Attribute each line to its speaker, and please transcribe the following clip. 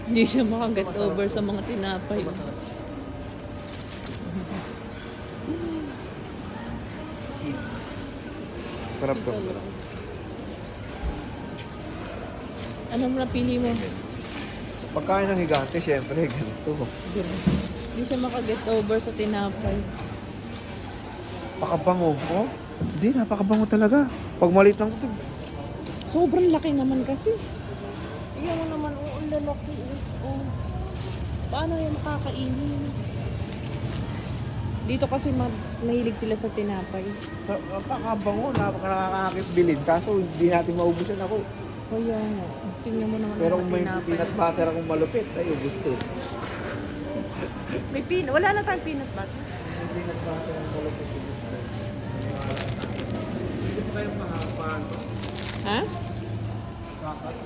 Speaker 1: Hindi siya makaget over sa mga tinapay.
Speaker 2: Cheese. Sarap to.
Speaker 1: Anong napili mo?
Speaker 2: Pagkain ng higante, syempre, ganito.
Speaker 1: Hindi siya makaget over sa tinapay.
Speaker 2: Pakabango. Oh, hindi, napakabango talaga. Pag maliit lang ito.
Speaker 1: Sobrang laki naman kasi. Tingnan mo naman, oh, ang lalaki. Oh. Paano yung makakainin? Dito kasi mahilig sila sa tinapay.
Speaker 2: Napakabango, nakakakit bilhin. Kaso hindi natin maubusan ako.
Speaker 1: Kaya nga, tingnan mo naman
Speaker 2: Pero
Speaker 1: ang
Speaker 2: kung
Speaker 1: mga
Speaker 2: may
Speaker 1: tinapay.
Speaker 2: peanut butter akong malupit, ay gusto.
Speaker 1: Wala na tayong peanut butter.
Speaker 2: May peanut butter akong malupit, gusto. Hindi pa kayong mahapaan.
Speaker 1: Ha?
Speaker 2: Kakat.